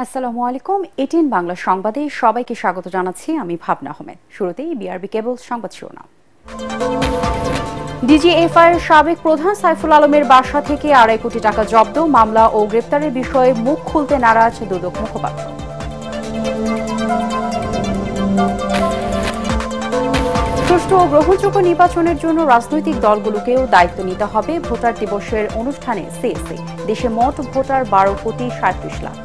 আসসালামু আলাইকুম। 18 বাংলা সংবাদে সবাইকে স্বাগত জানাচ্ছি আমি ভাবনা আহমেদ। শুরুতেই বিআরবি কেবল সংবাদ শিরোনাম। ডিজিএফআই এর সাবেক প্রধান সাইফুল আলমের বাসা থেকে 2.5 কোটি টাকা জব্দ, মামলা ও গ্রেপ্তারের বিষয়ে মুখ খুলতে নারাজ দুদক মুখপাত্র। সুষ্ঠু ও গ্রহণযোগ্য নির্বাচনের জন্য রাজনৈতিক দলগুলোকেও দায়িত্ব নিতে হবে, ভোটার দিবসের অনুষ্ঠানে সিএসি। দেশে মোট ভোটার 12.37 লাখ।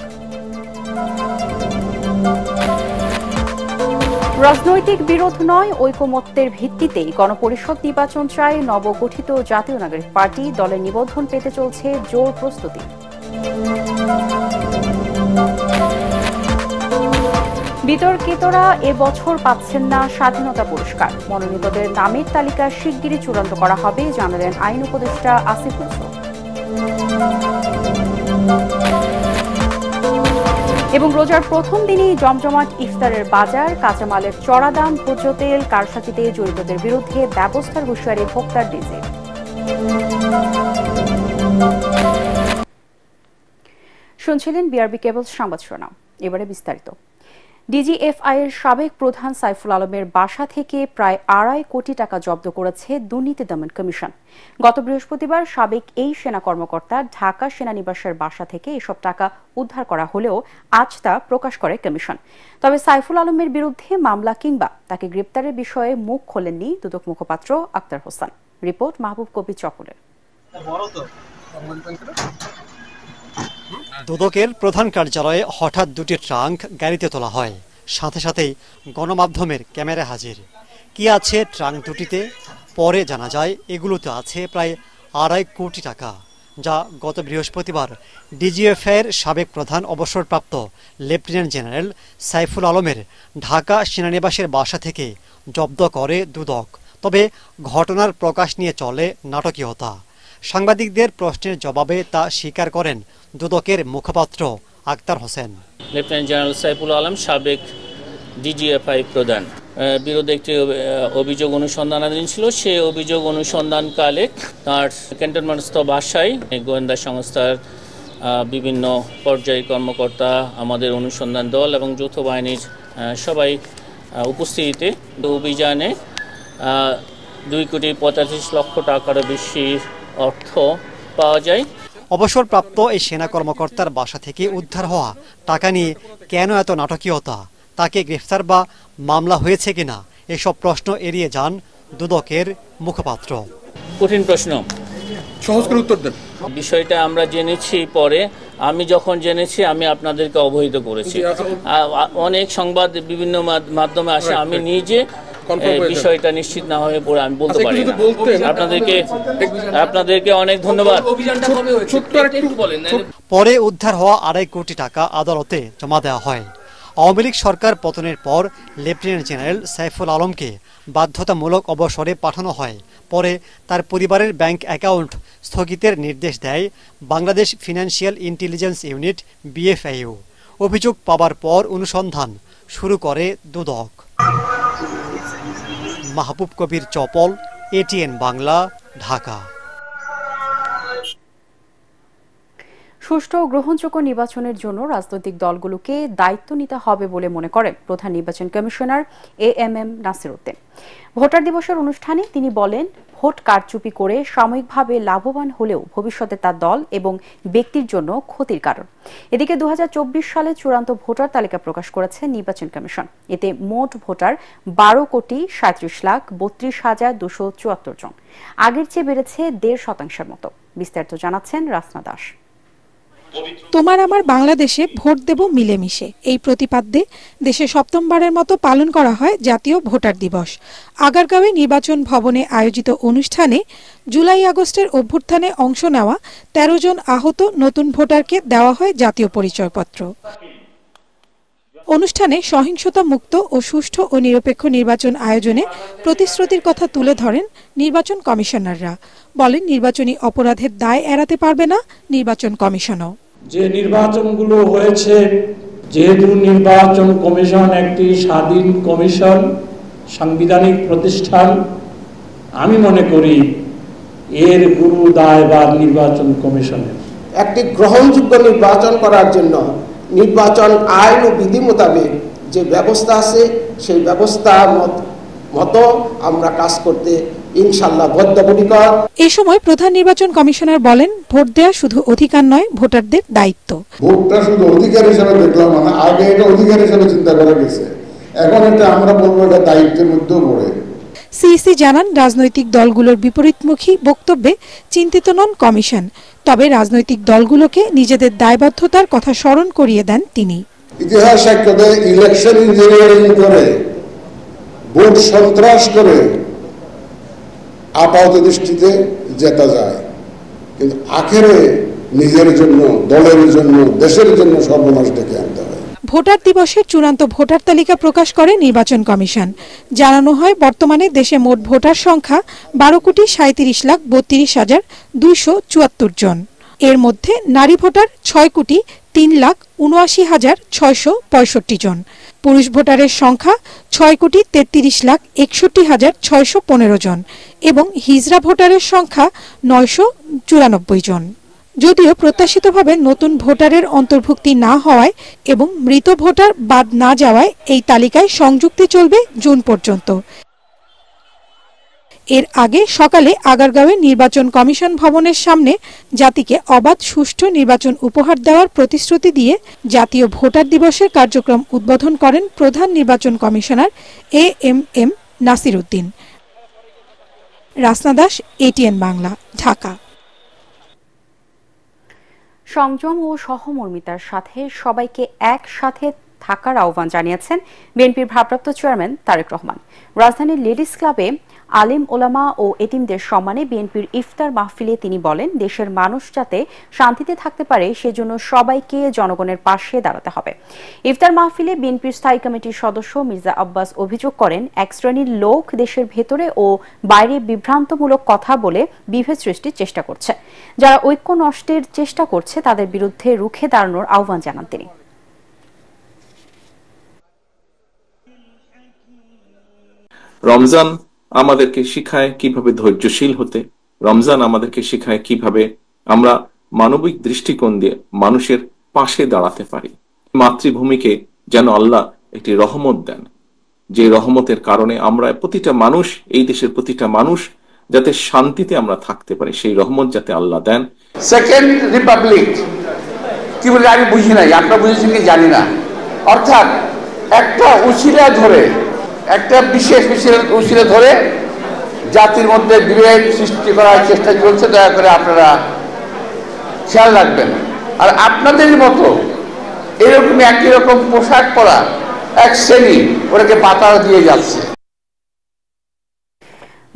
রাজনৈতিক বিরোধ নয়, ঐকমত্যের ভিত্তিতেই গণপরিষদ নির্বাচন চায় নবগঠিত জাতীয় নাগরিক পার্টি। দলের নিবন্ধন পেতে চলছে জোর প্রস্তুতি। বিতর্কিতরা এবছর পাচ্ছেন না স্বাধীনতা পুরস্কার। মনোনীতদের নামের তালিকা শিগগিরই চূড়ান্ত করা হবে, জানালেন আইন উপদেষ্টা আসিফুল ইসলাম। এবং রোজার প্রথম দিনই জমজমাট ইফতারের বাজার, কাঁচামালের চড়া দাম, ভোজ্য তেল কারসাজিতে জড়িতদের বিরুদ্ধে ব্যবস্থার হুঁশিয়ারি ভোক্তার ডিজি। শুনছিলেন বিআরবি কেবল সংবাদ শিরোনাম। এবারে বিস্তারিত। ডিজিএফআই এর সাবেক প্রধান সাইফুল আলমের বাসা থেকে প্রায় 2.5 কোটি টাকা জব্দ করেছে দুর্নীতি দমন কমিশন। গত বৃহস্পতিবার সাবেক এই সেনা কর্মকর্তা ঢাকা সেনানিবাসের বাসা থেকে এসব টাকা উদ্ধার করা হলেও আজ তা প্রকাশ করে কমিশন। তবে সাইফুল আলমের বিরুদ্ধে মামলা কিংবা তাকে গ্রেপ্তারের বিষয়ে মুখ খোলেননি দুদক মুখপাত্র আক্তার হোসেন। রিপোর্ট মাহবুব কবির চপলের। দুদকের প্রধান কার্যালয়ে হঠাৎ দুটি ট্রাঙ্ক গাড়িতে তোলা হয়, সাথে সাথেই গণমাধ্যমের ক্যামেরা হাজির। কি আছে ট্রাঙ্ক দুটিতে? পরে জানা যায় এগুলোতে আছে প্রায় 2.5 কোটি টাকা, যা গত বৃহস্পতিবার ডিজিএফআইয়ের সাবেক প্রধান অবসরপ্রাপ্ত লেফটেন্যান্ট জেনারেল সাইফুল আলমের ঢাকা সেনানিবাসের বাসা থেকে জব্দ করে দুদক। তবে ঘটনার প্রকাশ নিয়ে চলে নাটকীয়তা। সাংবাদিকদের প্রশ্নের জবাবে তা স্বীকার করেন দুদকের মুখপাত্র আক্তার হোসেন। লেফটেন্যান্ট জেনারেল সাইফুল আলম সাবেক ডিজিএফআই প্রধান বিরুদ্ধে একটি অভিযোগ অনুসন্ধানাধীন ছিল। সেই অভিযোগ অনুসন্ধানকালে তার ক্যান্টনমেন্টস্থ বাসায় গোয়েন্দা সংস্থার বিভিন্ন পর্যায়ের কর্মকর্তা, আমাদের অনুসন্ধান দল এবং যৌথ বাহিনীর সবাই উপস্থিতিতে অভিযানে 2.45 কোটি টাকারও বেশি অর্থ পাওয়া যায়। অবসরপ্রাপ্ত এই সেনা কর্মকর্তার বাসা থেকে উদ্ধার হওয়া টাকা নিয়ে কেন এত নাটকীয়তা? তাকে গ্রেফতার বা মামলা হয়েছে কিনা, এসব প্রশ্ন এড়িয়ে যান দুদকের মুখপাত্র। কঠিন প্রশ্ন, সহজ করে উত্তর দেন। বিষয়টা আমরা জেনেছি পরে, আমি যখন জেনেছি আমি আপনাদেরকে অবহিত করেছি। অনেক সংবাদ বিভিন্ন মাধ্যমে আসে, আমি নিজে বিষয়টা নিশ্চিত না হয়ে পড়ে আমি বলতে পারি না। আপনাদেরকে অনেক ধন্যবাদ। পরে উদ্ধার হওয়া 2.5 কোটি টাকা আদালতে জমা দেওয়া হয়। আওয়ামী লীগ সরকার পতনের পর লেফটেন্যান্ট জেনারেল সাইফুল আলমকে বাধ্যতামূলক অবসরে পাঠানো হয়। পরে তার পরিবারের ব্যাংক অ্যাকাউন্ট স্থগিতের নির্দেশ দেয় Bangladesh financial intelligence unit BFIU. অভিযোগ পাওয়ার পর অনুসন্ধান শুরু করে দুদক। মাহবুব কবির চপল, এটিএন বাংলা, ঢাকা। সুষ্ঠু ও গ্রহণযোগ্য নির্বাচনের জন্য রাজনৈতিক দলগুলোকে দায়িত্ব নিতে হবে বলে মনে করেন প্রধান নির্বাচন commissioner AMM Nasir Uddin. Voter দিবসের অনুষ্ঠানে তিনি বলেন, ভোট কারচুপি করে সাময়িকভাবে লাভবান হলেও ভবিষ্যতে তার দল এবং ব্যক্তির জন্য ক্ষতির কারণ। এদিকে 2024 সালে চূড়ান্ত ভোটার তালিকা প্রকাশ করেছে নির্বাচন কমিশন। এতে মোট ভোটার 12,37,32,274 জন। আগের চেয়ে বেড়েছে 1.5% মতো। বিস্তারিত জানাচ্ছেন রাসনা দাস। তোমার আমার বাংলাদেশে ভোট দেব মিলেমিশে, এই প্রতিপাদ্যে দেশে সপ্তমবারের মতো পালন করা হয় জাতীয় ভোটার দিবস। আগারগাঁওয়ে নির্বাচন ভবনে আয়োজিত অনুষ্ঠানে জুলাই আগস্টের অভ্যুত্থানে অংশ নেওয়া 13 জন আহত নতুন ভোটারকে দেওয়া হয় জাতীয় পরিচয়পত্র। অনুষ্ঠানে সহিংসতা মুক্ত ও সুষ্ঠু ও নিরপেক্ষ নির্বাচন আয়োজনে প্রতিশ্রুতির কথা তুলে ধরেন নির্বাচন কমিশনাররা। বলেন, নির্বাচনী অপরাধের দায় এড়াতে পারবে না নির্বাচন কমিশনও। যে নির্বাচনগুলো হয়েছে, যেহেতু নির্বাচন কমিশন একটি স্বাধীন কমিশন, সাংবিধানিক প্রতিষ্ঠান, আমি মনে করি এর গুরু দায়ভার নির্বাচন কমিশনের। একটি গ্রহণযোগ্য নির্বাচন করার জন্য নির্বাচন আইন ও বিধি মোতাবেক যে ব্যবস্থা আছে সেই ব্যবস্থা মতো আমরা কাজ করতে ইনশাআল্লাহ বদ্ধপরিকর। এই সময় প্রধান নির্বাচন কমিশনার বলেন, ভোট দেওয়া শুধু অধিকার নয়, ভোটারদের দায়িত্ব। ভোটটা শুধু অধিকার হিসেবে দেখলাম না, আগে এটা অধিকার হিসেবে চিন্তা করা গেছে, এখন এটা আমরা বলবো এটা দায়িত্বের মধ্যেও পড়ে। সিইসি জানান, রাজনৈতিক দলগুলোর বিপরীতমুখী বক্তব্যে চিন্তিত নন কমিশন, তবে রাজনৈতিক দলগুলোকে নিজেদের দায়বদ্ধতার কথা স্মরণ করিয়ে দেন তিনি। ইতিহাস সাক্ষ্য দেয়, ইলেকশন ইঞ্জিনিয়ারিং করে, ভোট সন্ত্রাস করে আপাত দৃষ্টিতে জেতা যায়, কিন্তু আখেরে নিজের জন্য, দলের জন্য, দেশের জন্য সর্বনাশ ডেকে আনতে হয়। ভোটার দিবসের চূড়ান্ত ভোটার তালিকা প্রকাশ করে নির্বাচন কমিশন। জানানো হয়, বর্তমানে দেশে মোট ভোটার সংখ্যা 12,37,32,274 জন। এর মধ্যে নারী ভোটার 6,03,79,665 জন, পুরুষ ভোটারের সংখ্যা 6,33,61,615 জন এবং হিজড়া ভোটারের সংখ্যা 994 জন। যদিও প্রত্যাশিতভাবে নতুন ভোটারের অন্তর্ভুক্তি না হওয়ায় এবং মৃত ভোটার বাদ না যাওয়ায় এই তালিকায় সংযুক্তি চলবে জুন পর্যন্ত। এর আগে সকালে আগারগাঁওয়ে নির্বাচন কমিশন ভবনের সামনে জাতিকে অবাধ সুষ্ঠু নির্বাচন উপহার দেওয়ার প্রতিশ্রুতি দিয়ে জাতীয় ভোটার দিবসের কার্যক্রম উদ্বোধন করেন প্রধান নির্বাচন commissioner AMM Nasir Uddin. Rasna Das, ATN Bangla, Dhaka. সংযম ও সহমর্মিতার সাথে সবাইকে একসাথে থাকার আহ্বান জানিয়েছেন বিএনপির ভারপ্রাপ্ত চেয়ারম্যান তারেক রহমান। রাজধানীর লেডিস ক্লাবে আলিম ওলামা ও এতিমদের সম্মানে বিএনপির ইফতার মাহফিলে তিনি বলেন, দেশের মানুষ যাতে শান্তিতে থাকতে পারে সেজন্য সবাইকে জনগণের পাশে দাঁড়াতে হবে। ইফতার মাহফিলে বিএনপির স্থায়ী কমিটির সদস্য মির্জা আব্বাস অভিযোগ করেন, এক শ্রেণীর লোক দেশের ভেতরে ও বাইরে বিভ্রান্তমূলক কথা বলে বিভেদ সৃষ্টির চেষ্টা করছে। যারা ঐক্য নষ্টের চেষ্টা করছে তাদের বিরুদ্ধে রুখে দাঁড়ানোর আহ্বান জানান তিনি। রমজান আমাদেরকে শিখায় কিভাবে ধৈর্যশীল হতে, রমজান আমাদেরকে শিখায় কিভাবে আমরা মানবিক দৃষ্টিকোণ দিয়ে মানুষের পাশে দাঁড়াতে পারি। মাতৃভূমিকে যেন আল্লাহ একটি রহমত দেন, যে রহমতের কারণে আমরা প্রতিটা মানুষ, এই দেশের প্রতিটা মানুষ যাতে শান্তিতে আমরা থাকতে পারি, সেই রহমত যাতে আল্লাহ দেন। সেকেন্ড রিপাবলিক কি বলে আমি বুঝি নাই, আপনারা বুঝেছেন কি জানি না। অর্থাৎ একটা উসিলা ধরে, একটা বিশেষ উসিলা ধরে জাতির মধ্যে বিভেদ সৃষ্টি করার চেষ্টা চলছে। দয়া করে আপনারা খেয়াল রাখবেন। আর আপনাদের মতো এরকম একই রকম পোশাক পরা এক শ্রেণী ওটাকে পাতাও দিয়ে যাচ্ছে।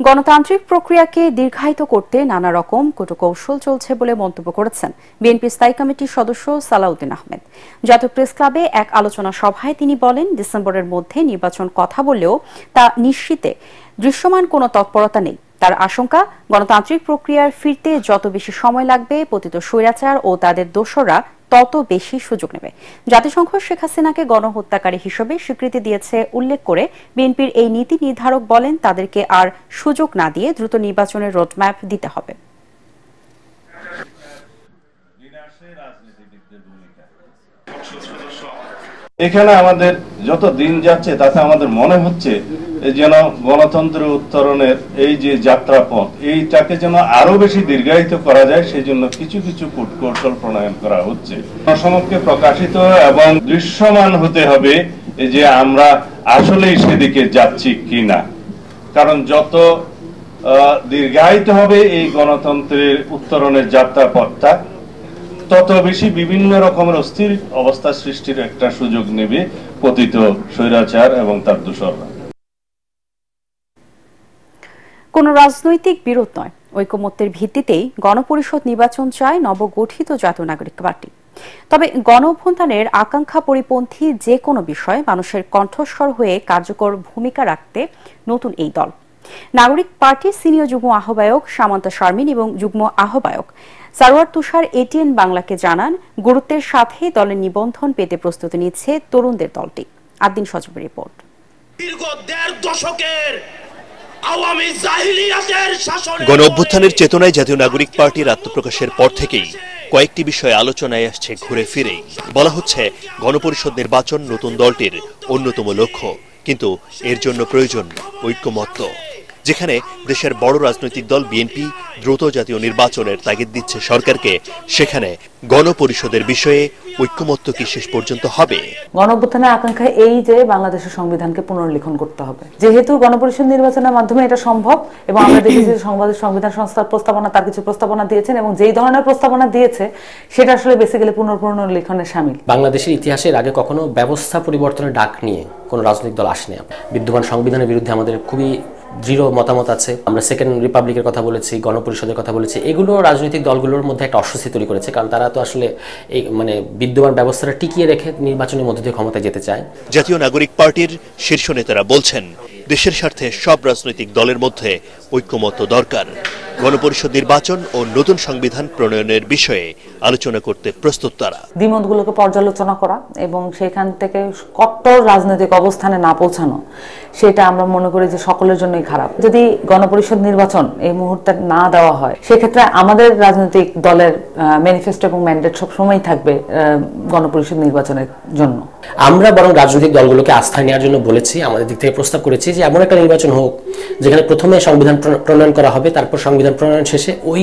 গণতান্ত্রিক প্রক্রিয়াকে দীর্ঘায়িত করতে নানা রকম কৌশল চলছে বলে মন্তব্য করেছেন বিএনপি স্থায়ী কমিটির সদস্য সালাউদ্দিন আহমেদ। জাতীয় প্রেস ক্লাবে এক আলোচনা সভায় তিনি বলেন, ডিসেম্বরের মধ্যে নির্বাচন কথা বললেও তা নিশ্চিতে দৃশ্যমান কোনো তৎপরতা নেই। তার আশঙ্কা, গণতান্ত্রিক প্রক্রিয়ার ফিরতে যত বেশি সময় লাগবে, পতিত স্বৈরাচার ও তাদের দোসররা তত বেশি সুযোগ নেবে। জাতিসংঘ শেখ হাসিনাকে গণহত্যাকারী হিসেবে স্বীকৃতি দিয়েছে উল্লেখ করে বিএনপির এই নীতি নির্ধারক বলেন, তাদেরকে আর সুযোগ না দিয়ে দ্রুত নির্বাচনের রোডম্যাপ দিতে হবে। এখানে আমাদের যত দিন যাচ্ছে তাতে আমাদের মনে হচ্ছে যেন গণতন্ত্রের উত্তরণের এই যে যাত্রাপথ, এইটাকে যেন আরো বেশি দীর্ঘায়িত করা যায়, সেই জন্য কিছু কিছু কূটকৌশল প্রণয়ন করা হচ্ছে। জনসমক্ষে প্রকাশিত এবং দৃশ্যমান হতে হবে যে আমরা আসলেই সেদিকে যাচ্ছি কিনা। কারণ যত দীর্ঘায়িত হবে এই গণতন্ত্রের উত্তরণের যাত্রাপথটা, তত বেশি বিভিন্ন রকমের অস্থির অবস্থা সৃষ্টির একটা সুযোগ নেবে পতিত স্বৈরাচার এবং তার দোসররা। কোন রাজনৈতিক বিরোধ নয়, ঐকমত্যের ভিত্তিতেই গণপরিষদ নির্বাচন চায় নবগঠিত জাতীয় নাগরিক পার্টি। তবে গণ অভ্যুত্থানের আকাঙ্ক্ষা পরিপন্থী যে কোনো বিষয়ে মানুষের কণ্ঠস্বর হয়ে কার্যকর ভূমিকা রাখতে নতুন এই দল। নাগরিক পার্টির সিনিয়র যুগ্ম আহ্বায়ক সামান্তা শারমিন এবং যুগ্ম আহ্বায়ক সারোয়ার তুষার ATN বাংলাকে জানান, গুরুত্বের সাথে দলের নিবন্ধন পেতে প্রস্তুতি নিচ্ছে তরুণদের দলটি। আদিন সজীবের রিপোর্ট। দীর্ঘ ১.৫ দশকের গণ অভ্যুত্থানের চেতনায় জাতীয় নাগরিক পার্টির আত্মপ্রকাশের পর থেকেই কয়েকটি বিষয় আলোচনায় আসছে ঘুরে ফিরেই। বলা হচ্ছে গণপরিষদ নির্বাচন নতুন দলটির অন্যতম লক্ষ্য, কিন্তু এর জন্য প্রয়োজন ঐক্যমত্য। যেখানে দেশের বড় রাজনৈতিক দল বিএনপি দ্রুত জাতীয় নির্বাচনের তাগিদ দিচ্ছে সরকারকে, সেখানে গণপরিষদের বিষয়ে ঐক্যমত্য কি শেষ পর্যন্ত হবে? গণঅভ্যুত্থানের আকাঙ্ক্ষা এই যে বাংলাদেশের সংবিধানকে পুনর্লিখন করতে হবে। যেহেতু গণপরিষদ নির্বাচনের মাধ্যমে এটা সম্ভব এবং আমরা দেখেছি যে সংবিধান সংস্থার প্রস্তাবনা তার কিছু প্রস্তাবনা দিয়েছেন এবং যেই ধরনের প্রস্তাবনা দিয়েছে সেটা আসলে বেসিক্যালি পুনর্লিখনের শামিল। বাংলাদেশের ইতিহাসের আগে কখনো ব্যবস্থা পরিবর্তনের ডাক নিয়ে কোনো রাজনৈতিক দল আসেনি। বিদ্যমান সংবিধানের বিরুদ্ধে আমাদের খুবই দৃঢ় মতামত আছে। আমরা সেকেন্ড রিপাবলিকের কথা বলেছি, গণপরিষদের কথা বলেছি। এগুলো রাজনৈতিক দলগুলোর মধ্যে একটা অস্বস্তি তৈরি করেছে, কারণ তারা তো আসলে এই বিদ্যমান ব্যবস্থাটা টিকিয়ে রেখে নির্বাচনের মধ্যে দিয়ে ক্ষমতায় যেতে চায়। জাতীয় নাগরিক পার্টির শীর্ষ নেতারা বলছেন দেশের স্বার্থে সব রাজনৈতিক দলের মধ্যে ঐক্যমত্য দরকার। গণপরিষদ নির্বাচন ও নতুন সংবিধান প্রণয়নের বিষয়ে আলোচনা করতে প্রস্তুত তারা। দ্বিমতগুলোকে পর্যালোচনা করা এবং সেখান থেকে কট্টর রাজনৈতিক অবস্থানে না পৌঁছানো, সেটা আমরা মনে করি যে সকলের জন্যই খারাপ। যদি গণপরিষদ নির্বাচন এই মুহূর্তে না দেওয়া হয়, সেক্ষেত্রে আমাদের রাজনৈতিক দলের ম্যানিফেস্টো এবং ম্যান্ডেট সবসময় থাকবে গণপরিষদ নির্বাচনের জন্য। আমরা বরং রাজনৈতিক দলগুলোকে আস্থায় নেওয়ার জন্য বলেছি, আমাদের দিক থেকে প্রস্তাব করেছি যে এমন একটা নির্বাচন হোক যেখানে প্রথমে সংবিধান প্রণয়ন করা হবে, তারপর সংবিধান প্রণয়ন শেষে ওই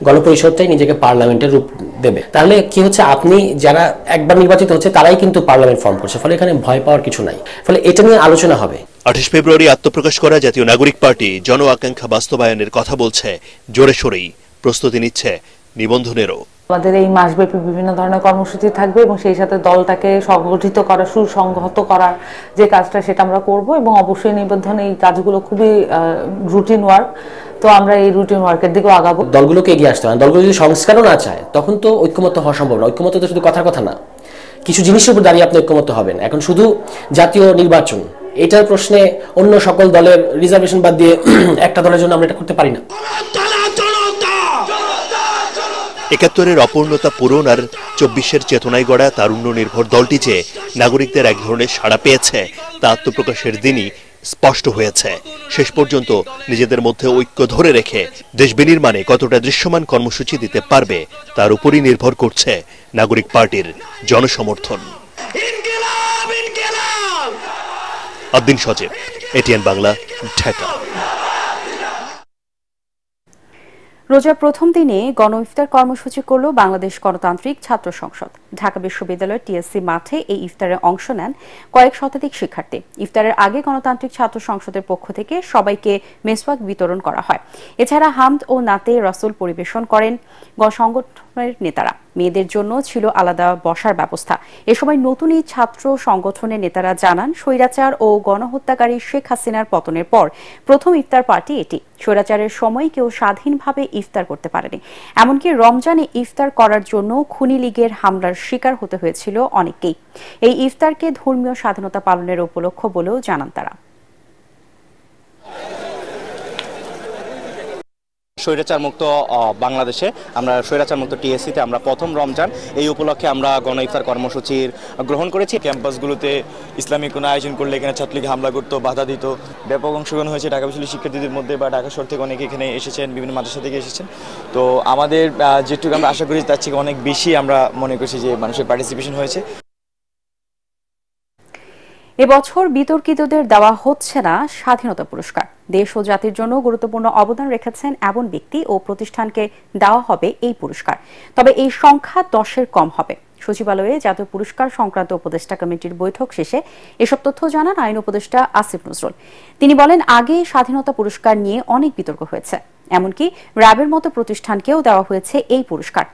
গণপরিষদটাই নিজেকে পার্লামেন্টের রূপ দেবে। তাহলে কি হচ্ছে, আপনি যারা একবার নির্বাচিত হচ্ছে তারাই কিন্তু পার্লামেন্ট ফর্ম করছে, ফলে এখানে ভয় পাওয়ার কিছু নাই। ফলে এটা নিয়ে আলোচনা হবে। 28 ফেব্রুয়ারি আত্মপ্রকাশ করা জাতীয় নাগরিক পার্টি জন আকাঙ্ক্ষা বাস্তবায়নের কথা বলছে, জোরে সোরেই প্রস্তুতি নিচ্ছে নিবন্ধনেরও। আমাদের এই মাসব্যাপী বিভিন্ন ধরনের কর্মসূচি থাকবে এবং সেই সাথে দলটাকে সংগঠিত করা, সুসংহত করার যে কাজটা সেটা আমরা করব এবং অবশ্যই নিবন্ধন এই কাজগুলো খুবই রুটিন ওয়ার্ক। তো আমরা এই রুটিন ওয়ার্কের দিকেও আগাবো। দলগুলোকে এগিয়ে আসতে হবে। দলগুলো যদি সংস্কারও না চায় তখন তো ঐক্যমত্য হওয়া সম্ভব না। ঐক্যমত্য তো শুধু কথার কথা না, কিছু জিনিসের উপর দাঁড়িয়ে আপনি ঐক্যমত্য হবেন। এখন শুধু জাতীয় নির্বাচন এটার প্রশ্নে অন্য সকল দলের রিজার্ভেশন বাদ দিয়ে একটা দলের জন্য আমরা এটা করতে পারি না। ৭১-এর অপূর্ণতা পূরণ আর ২৪-এর চেতনায় গড়া তারুণ্য নির্ভর দলটি যে নাগরিকদের এক ধরনের সাড়া পেয়েছে তা আত্মপ্রকাশের দিনই স্পষ্ট হয়েছে। শেষ পর্যন্ত নিজেদের মধ্যে ঐক্য ধরে রেখে দেশ বিনির্মাণে কতটা দৃশ্যমান কর্মসূচি দিতে পারবে তার উপরই নির্ভর করছে নাগরিক পার্টির জনসমর্থন। আদ্দিন সজীব, এটিএন বাংলা, ঢাকা। রোজার প্রথম দিনে গণ ইফতার কর্মসূচি করল বাংলাদেশ গণতান্ত্রিক ছাত্র সংসদ। ঢাকা বিশ্ববিদ্যালয়ের টিএসসি মাঠে এই ইফতারে অংশ নেন কয়েক শতাধিক শিক্ষার্থী। ইফতারের আগে গণতান্ত্রিক ছাত্র সংসদের পক্ষ থেকে সবাইকে মেসওয়াক বিতরণ করা হয়। এছাড়া হামদ ও নাতে রাসূল পরিবেশন করেন সংগঠনের নেতারা। মেয়েদের জন্য ছিল আলাদা বসার ব্যবস্থা। এ সময় নতুন এই ছাত্র সংগঠনের নেতারা জানান, স্বৈরাচার ও গণহত্যাকারী শেখ হাসিনার পতনের পর প্রথম ইফতার পার্টি এটি। স্বৈরাচারের সময় কেউ স্বাধীনভাবে ইফতার করতে পারেনি। এমনকি রমজানে ইফতার করার জন্য খুনি লীগের হামলার শিকার হতে হয়েছিল অনেককেই। এই ইফতারকে ধর্মীয় স্বাধীনতা পালনের উপলক্ষ বলেও জানান তারা। স্বৈরাচার মুক্ত বাংলাদেশে আমরা স্বৈরাচার মুক্ত টিএসসিতে আমরা প্রথম রমজান এই উপলক্ষে আমরা গণ ইফতার কর্মসূচির গ্রহণ করেছি। ক্যাম্পাসগুলোতে ইসলামিক কোনো আয়োজন করলে এখানে ছাত্রলীগ হামলা করতো, বাধা দিত। ব্যাপক অংশগ্রহণ হয়েছে ঢাকা বিশ্ববিদ্যালয়ের শিক্ষার্থীদের মধ্যে বা ঢাকা শহর থেকে অনেকে এখানে এসেছেন, বিভিন্ন মাদ্রাসা থেকে এসেছেন। তো আমাদের যেটুকু আমরা আশা করি তার থেকে অনেক বেশি আমরা মনে করছি যে মানুষের পার্টিসিপেশন হয়েছে। এবছর বিতর্কিতদের দেওয়া হচ্ছে না স্বাধীনতা পুরস্কার। দেশ ও জাতির জন্য গুরুত্বপূর্ণ অবদান রেখেছেন এমন ব্যক্তি ও প্রতিষ্ঠানকে দেওয়া হবে এই পুরস্কার। তবে এই সংখ্যা 10-এর কম হবে। সচিবালয়ে জাতীয় পুরস্কার সংক্রান্ত উপদেষ্টা কমিটির বৈঠক শেষে এসব তথ্য জানান আইন উপদেষ্টা আসিফ নজরুল। তিনি বলেন, আগে স্বাধীনতা পুরস্কার নিয়ে অনেক বিতর্ক হয়েছে, এমনকি র্যাবের মতো প্রতিষ্ঠানকেও দেওয়া হয়েছে এই পুরস্কার।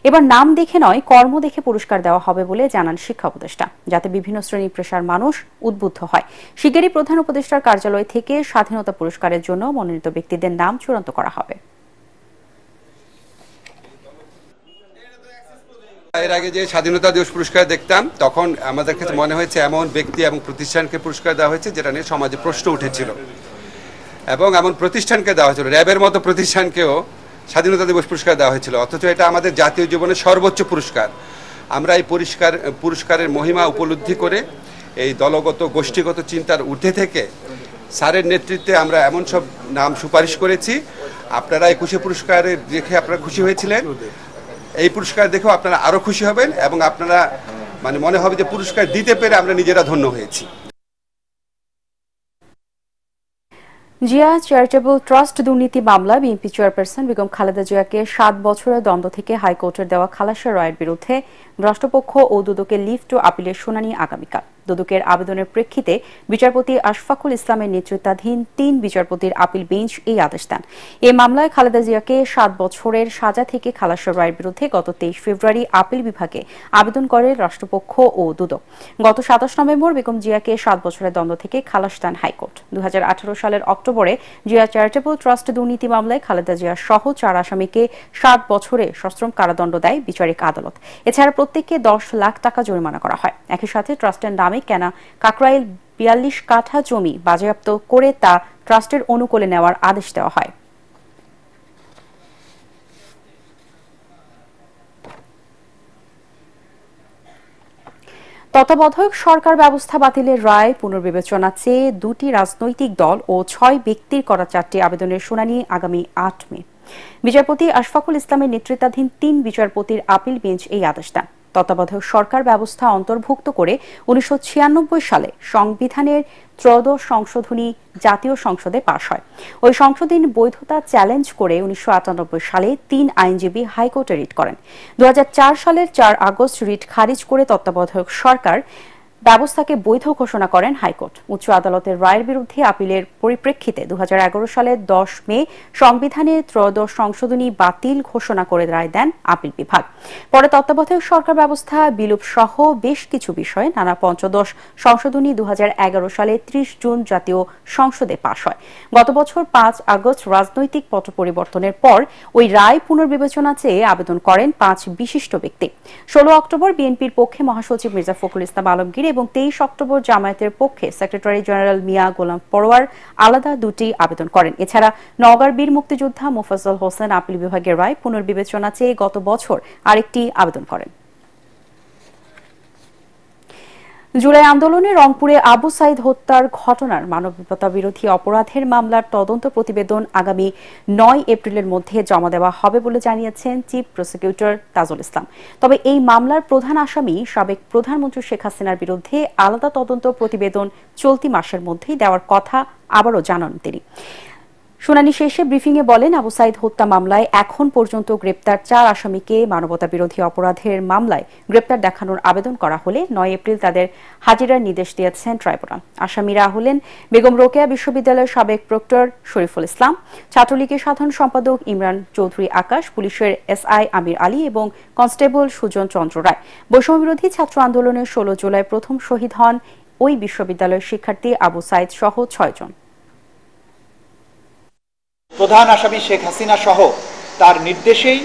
এবার নাম দেখে নয়, কর্ম দেখে পুরস্কার দেওয়া হবে বলে জানান শিক্ষা উপদেষ্টা, যাতে বিভিন্ন শ্রেণী পেশার মানুষ উদ্বুদ্ধ হয়। শিগগিরই প্রধান উপদেষ্টার কার্যালয় থেকে স্বাধীনতা পুরস্কারের জন্য মনোনীত ব্যক্তিদের নাম চূড়ান্ত করা হবে। এর আগে যে স্বাধীনতা দিবস পুরস্কার দেখতাম, তখন আমাদের কাছে মনে হয়েছে এমন ব্যক্তি এবং প্রতিষ্ঠানকে পুরস্কার দেওয়া হয়েছে যেটা নিয়ে সমাজে প্রশ্ন উঠেছিল, এবং এমন প্রতিষ্ঠানকে দেওয়া হয়েছিল, র্যাবের মতো প্রতিষ্ঠানকেও স্বাধীনতা দিবস পুরস্কার দেওয়া হয়েছিল। অথচ এটা আমাদের জাতীয় জীবনের সর্বোচ্চ পুরস্কার। আমরা এই পুরস্কারের মহিমা উপলব্ধি করে এই দলগত গোষ্ঠীগত চিন্তার ঊর্ধ্বে থেকে স্যারের নেতৃত্বে আমরা এমন সব নাম সুপারিশ করেছি। আপনারা 21শে পুরস্কারে দেখে আপনারা খুশি হয়েছিলেন। এই পুরস্কার দেখেও আপনারা আরো খুশি হবেন এবং আপনারা মানে মনে হবে যে পুরস্কার দিতে পেরে আমরা নিজেরা ধন্য হয়েছি। জিয়া চ্যারিটেবল ট্রাস্ট দুর্নীতি মামলা বিএনপি চেয়ারপারসন বেগম খালেদা জিয়াকে 7 বছরের দণ্ড থেকে হাইকোর্টের দেওয়া খালাসের রায়ের বিরুদ্ধে রাষ্ট্রপক্ষ ও দুদকের লিভ টু আপিলের শুনানি আগামীকাল। দুদকের আবেদনের প্রেক্ষিতে বিচারপতি আশফাকুল ইসলামের নেতৃত্বাধীন 3 বিচারপতির আপিল বেঞ্চ এই আদেশ দেন। এই মামলায় খালেদা জিয়াকে 7 বছরের সাজা থেকে খালাসের রায়ের বিরুদ্ধে গত 23 ফেব্রুয়ারি আপিল বিভাগে আবেদন করে রাষ্ট্রপক্ষ ও দুদক। গত 27 নভেম্বর বেগম জিয়াকে 7 বছরের দণ্ড থেকে খালাস দেন হাইকোর্ট। 2018 সালের অক্টোবরে জিয়া চ্যারিটেবল ট্রাস্ট দুর্নীতি মামলায় খালেদা জিয়া সহ 4 আসামিকে 7 বছরে সশ্রম কারাদণ্ড দেয় বিচারিক আদালত। এছাড়া প্রত্যেককে 10 লাখ টাকা জরিমানা করা হয়। একই সাথে ট্রাস্টের নামে কেনা কাকরাইল 42 কাঠা জমি বাজেয়াপ্ত করে তা ট্রাস্টের অনুকূলে নেওয়ার আদেশ দেওয়া হয়। তত্ত্বাবধায়ক সরকার ব্যবস্থা বাতিলের রায় পুনর্বিবেচনা চেয়ে 2টি রাজনৈতিক দল ও 6 ব্যক্তির করা 4টি আবেদনের শুনানি আগামী 8 মে। বিচারপতি আশফাকুল ইসলামের নেতৃত্বাধীন 3 বিচারপতির আপিল বেঞ্চ এই আদেশ দেন। তত্ত্বাবধায়ক সরকার ব্যবস্থা অন্তর্ভুক্ত করে 1996 সালে সংবিধানের 13শ সংশোধনী জাতীয় সংসদে পাশ হয়। ওই সংশোধনী বৈধতা চ্যালেঞ্জ করে 1998 সালে 3 আইনজীবী হাইকোর্টে রিট করেন। 2004 সালের 4 আগস্ট রিট খারিজ করে তত্ত্বাবধায়ক সরকার ব্যবস্থাকে বৈধ ঘোষণা করেন হাইকোর্ট। উচ্চ আদালতের রায়ের বিরুদ্ধে আপিলের পরিপ্রেক্ষিতে 2011 সালের 10 মে সংবিধানের 13শ সংশোধনী বাতিল ঘোষণা করে রায় দেন আপিল বিভাগ। পরে তত্ত্বাবধায়ক সরকার ব্যবস্থা বিলোপ সহ বেশ কিছু বিষয়ে নানা পঞ্চদশ সংশোধনী 2011 সালে 30 জুন জাতীয় সংসদে পাশ হয়। গত বছর 5 আগস্ট রাজনৈতিক পট পরিবর্তনের পর ওই রায় পুনর্বিবেচনা চেয়ে আবেদন করেন 5 বিশিষ্ট ব্যক্তি। 16 অক্টোবর বিএনপির পক্ষে মহাসচিব মির্জা ফখরুল ইসলাম আলমগীর এবং 23 অক্টোবর জামায়াতের পক্ষে সেক্রেটারি জেনারেল মিয়া গোলাম পরোয়ার আলাদা 2টি আবেদন করেন। এছাড়া নওগাঁর বীর মুক্তিযোদ্ধা মোফাজ্জল হোসেন আপিল বিভাগের রায় পুনর্বিবেচনা চেয়ে গত বছর আরেকটি আবেদন করেন। জুলাই আন্দোলনে রংপুরে আবু সাইদ হত্যার ঘটনার মানবতা বিরোধী অপরাধের মামলার তদন্ত প্রতিবেদন আগামী 9 এপ্রিলের মধ্যে জমা দেওয়া হবে বলে জানিয়েছেন চিফ প্রসিকিউটর তাজুল ইসলাম। তবে এই মামলার প্রধান আসামি সাবেক প্রধানমন্ত্রী শেখ হাসিনার বিরুদ্ধে আলাদা তদন্ত প্রতিবেদন চলতি মাসের মধ্যেই দেওয়ার কথা আবারও জানান তিনি। শুনানি শেষে ব্রিফিংয়ে বলেন, আবু সাইদ হত্যা মামলায় এখন পর্যন্ত গ্রেপ্তার 4 আসামিকে মানবতা বিরোধী অপরাধের মামলায় গ্রেপ্তার দেখানোর আবেদন করা হলে 9 এপ্রিল তাদের হাজিরার নির্দেশ দিয়েছেন ট্রাইব্যুনাল। আসামিরা হলেন বেগম রোকেয়া বিশ্ববিদ্যালয়ের সাবেক প্রক্টর শরীফুল ইসলাম, ছাত্রলীগের সাধারণ সম্পাদক ইমরান চৌধুরী আকাশ, পুলিশের এসআই আমির আলী এবং কনস্টেবল সুজন চন্দ্র রায়। বৈষম্যবিরোধী ছাত্র আন্দোলনের 16 জুলাই প্রথম শহীদ হন ওই বিশ্ববিদ্যালয়ের শিক্ষার্থী আবু সাইদ সহ 6 জন। প্রধান আসামি শেখ হাসিনা সহ তার নির্দেশেই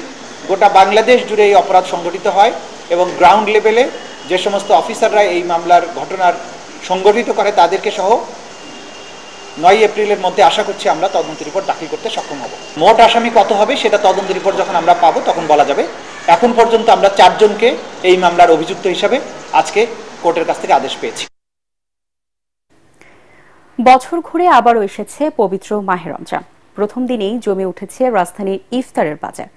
গোটা বাংলাদেশ জুড়ে এই অপরাধ সংগঠিত হয় এবং গ্রাউন্ড লেভেলে যে সমস্ত অফিসাররা এই মামলার ঘটনার সংগঠিত করে তাদেরকে সহ 9 এপ্রিলের মধ্যে আশা করছি আমরা তদন্ত রিপোর্ট দাখিল করতে সক্ষম হব। মোট আসামি কত হবে সেটা তদন্ত রিপোর্ট যখন আমরা পাবো তখন বলা যাবে। এখন পর্যন্ত আমরা 4 জনকে এই মামলার অভিযুক্ত হিসাবে আজকে কোর্টের কাছ থেকে আদেশ পেয়েছি। বছর ঘুরে আবারও এসেছে পবিত্র মাহে রমজান। প্রথম দিনেই জমে উঠেছে রাজধানীর ইফতারের বাজার।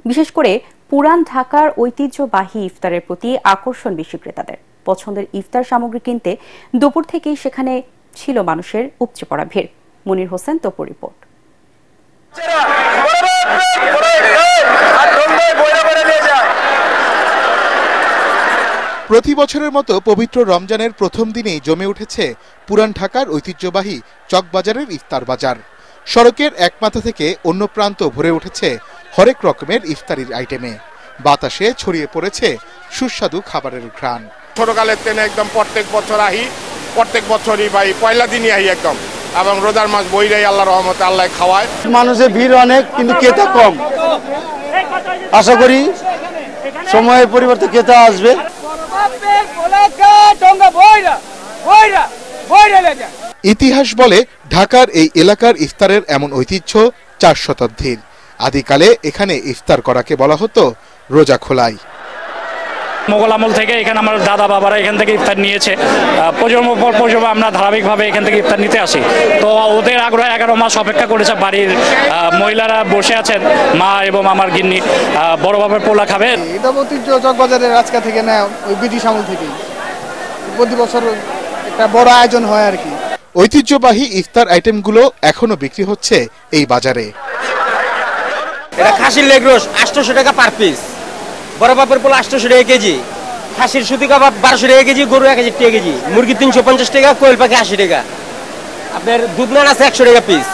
বিশেষ করে পুরান ঢাকার ঐতিহ্যবাহী ইফতারের প্রতি আকর্ষণ বেশি ক্রেতাদের। পছন্দের ইফতার সামগ্রী কিনতে দুপুর থেকেই সেখানে ছিল মানুষের উপচে পড়া ভিড়। মনির হোসেন তপুর রিপোর্ট। প্রতি বছরের মতো পবিত্র রমজানের প্রথম দিনেই জমে উঠেছে পুরান ঢাকার ঐতিহ্যবাহী চকবাজারের ইফতার বাজার। সড়কের এক মাথা থেকে অন্য প্রান্ত ভরে উঠেছে হরেক রকমের ইফতারির আইটেমে। বাতাসে ছড়িয়ে পড়েছে সুস্বাদু খাবারের ঘ্রাণ। ছোটকালের তেনে একদম প্রত্যেক বছর আহি, প্রত্যেক বছরই ভাই পয়লা দিনই আহি একদম, এবং রোজার মাস বইরাই আল্লাহর রহমতে আল্লাহ খাওয়ায়। মানুষের ভিড় অনেক কিন্তু ক্রেতা কম। আশা করি সময়ের পরিবর্তে ক্রেতা আসবে। ইতিহাস বলে ঢাকার এই এলাকার ইফতারের এমন ঐতিহ্য 4 শতাব্দীর। আদিকালে এখানে ইফতার করাকে বলা হতো রোজা খোলাই। মোগল আমল থেকে এখানে আমার দাদা বাবারা এখান থেকে ইফতার নিয়েছে, প্রজন্ম পর প্রজন্ম আমরা ধারাবাহিকভাবে এখান থেকে ইফতার নিতে আসি। তো ওদের আগ্রহে 11 মাস অপেক্ষা করেছে। বাড়ির মহিলারা বসে আছেন, মা এবং আমার গিন্নি বড় বাবার পোলা খাবে। এটা ঐতিহ্য চকবাজারের আজকা থেকে না, ওই ব্রিটিশ আমল থেকেই প্রতি বছর একটা বড় আয়োজন হয় আর কি। ঐতিহ্যবাহী ইফতার আইটেমগুলো এখনো বিক্রি হচ্ছে এই বাজারে। এটা খাসির লেগ রোস্ট 800 টাকা পার পিস, বড় বাপের পোলা 800 টাকা কেজি, খাসির সুতি কাবাব 1200 টাকা কেজি, গরু 1000 টাকা কেজি, মুরগি 350 টাকা, কোয়েল পাখি 80 টাকা, আপনার দুধ নান আছে 100 টাকা পিস।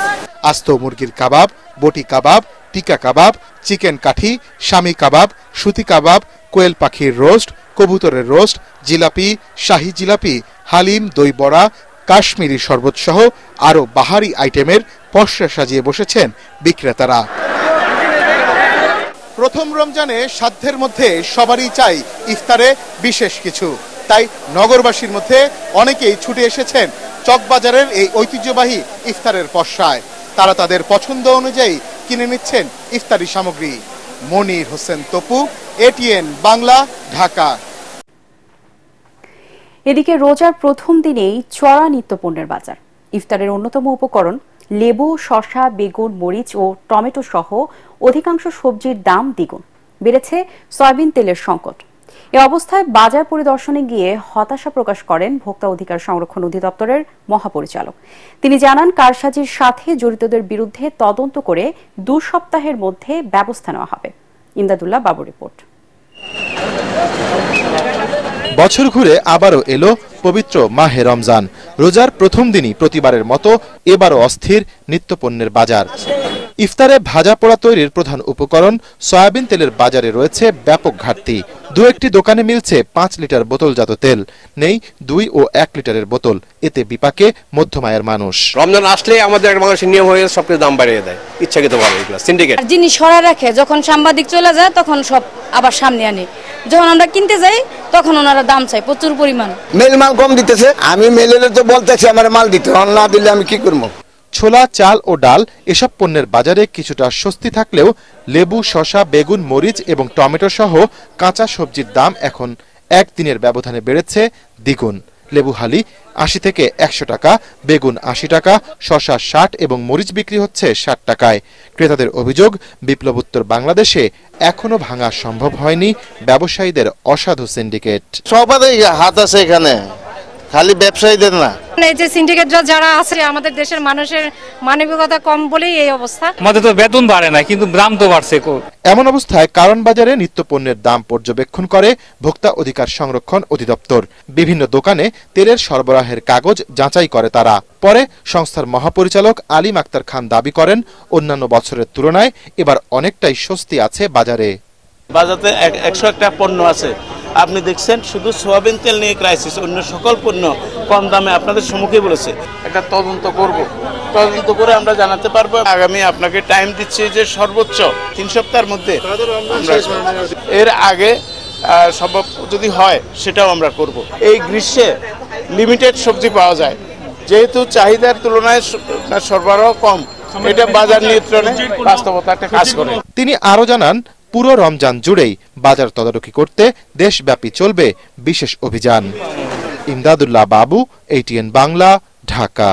আস্ত মুরগির কাবাব, বটি কাবাব, টিকা কাবাব, চিকেন কাঠি, শামি কাবাব, সুতি কাবাব, কোয়েল পাখির রোস্ট, কবুতরের রোস্ট, জিলাপি, শাহি জিলাপি, হালিম, দই বড়া, কাশ্মীরি শরবত সহ আরো বাহারি আইটেমের পসরা সাজিয়ে বসেছেন বিক্রেতারা। প্রথম রমজানে সাধ্যের মধ্যে সবারই চাই ইফতারে বিশেষ কিছু, তাই নগরবাসীর মধ্যে অনেকেই ছুটে এসেছেন চকবাজারের এই ঐতিহ্যবাহী ইফতারের পসরায়। তারা তাদের পছন্দ অনুযায়ী কিনে নিচ্ছেন ইফতারি সামগ্রী। মনির হোসেন তপু, এটিএন বাংলা, ঢাকা। এদিকে রোজার প্রথম দিনেই চড়া নিত্যপণ্যের বাজার। ইফতারের অন্যতম উপকরণ লেবু, শসা, বেগুন, মরিচ ও টমেটো সহ অধিকাংশ সবজির দাম দ্বিগুণ। বেড়েছে সয়াবিন তেলের সংকট। এ অবস্থায় বাজার পরিদর্শনে গিয়ে হতাশা প্রকাশ করেন ভোক্তা অধিকার সংরক্ষণ অধিদপ্তরের মহাপরিচালক। তিনি জানান, কারসাজির সাথে জড়িতদের বিরুদ্ধে তদন্ত করে 2 সপ্তাহের মধ্যে ব্যবস্থা নেওয়া হবে। ইমদাদুল্লাহ বাবুর রিপোর্ট। বছর ঘুরে আবারও এলো পবিত্র মাহে রমজান। রোজার প্রথম দিনই প্রতিবারের মতো এবারও অস্থির নিত্যপণ্যের বাজার। ইফতারে ভাজা পোড়া তৈরির প্রধান উপকরণ সয়াবিন তেলের বাজারে রয়েছে ব্যাপক ঘাটতি। দু একটি দোকানে মিলছে 5 লিটার বোতলজাত তেল, নেই 2 ও 1 লিটারের বোতল। এতে বিপাকে মধ্যম আয়ের মানুষ। রমজান আসলে আমাদের বাংলাদেশের নিয়ম হয়ে সবকিছু দাম বাড়িয়ে দেয় ইচ্ছাকৃতভাবে। এগুলো সিন্ডিকেট। যিনি সরা রাখে, যখন সাংবাদিক চলে যায় তখন সব আবার সামনে আনে, যখন আমরা কিনতে যাই তখন ওনারা দাম চাই প্রচুর পরিমাণ। মেল মাল কম দিতেছে, আমি মেলের তো বলতেছি আমার মাল দিতে, না দিলে আমি কি করবো। ছোলা, চাল ও ডাল এসব পণ্যের বাজারে কিছুটা স্বস্তি থাকলেও লেবু, শসা, বেগুন, মরিচ এবং টমেটো সহ কাঁচা সবজির দাম এখন একদিনের ব্যবধানে বেড়েছে দ্বিগুণ। লেবু হালি 80 থেকে 100 টাকা, বেগুন 80 টাকা, শসা 60 এবং মরিচ বিক্রি হচ্ছে 60 টাকায়। ক্রেতাদের অভিযোগ, বিপ্লবোত্তর বাংলাদেশে এখনো ভাঙা সম্ভব হয়নি ব্যবসায়ীদের অসাধু সিন্ডিকেট। সবারই হাত আছে এখানে, খালি ব্যবসায়ীদের না। এই যে সিন্ডিকেটরা যারা আছে, আমাদের দেশের মানুষের মানবিকতা কম বলেই এই অবস্থা। আমাদের তো বেতন বাড়ে না, কিন্তু দাম তো বাড়ছে। এমন অবস্থায় কারণ বাজারে নিত্যপণ্যের দাম পর্যবেক্ষণ করে ভোক্তা অধিকার সংরক্ষণ অধিদপ্তর। বিভিন্ন দোকানে তেলের সরবরাহের কাগজ যাচাই করে তারা। পরে সংস্থার মহাপরিচালক আলিম আক্তার খান দাবি করেন, অন্যান্য বছরের তুলনায় এবার অনেকটাই স্বস্তি আছে বাজারে। বাজারে 101টা পণ্য আছে, আপনি দেখছেন শুধু সোয়াবিন তেল নিয়ে ক্রাইসিস, অন্য সকল পণ্য কম দামে আপনাদের সম্মুখে বলেছে। একটা তদন্ত করব, তদন্ত করে আমরা জানাতে পারবো। আগামী আপনাকে টাইম দিচ্ছি যে সর্বোচ্চ 3 সপ্তাহের মধ্যে, এর আগে সম্ভব যদি হয় সেটাও আমরা করব। এই গ্রীষ্মে লিমিটেড সবজি পাওয়া যায়, যেহেতু চাহিদার তুলনায় সরবরাহ কম, এটা বাজার নিয়ন্ত্রণে বাস্তবতা একটা কাজ করে। তিনি আরো জানান, পুরো রমজান জুড়েই বাজার তদারকি করতে দেশব্যাপী চলবে বিশেষ অভিযান। ইমদাদুল্লাহ বাবু, এটিএন বাংলা, ঢাকা।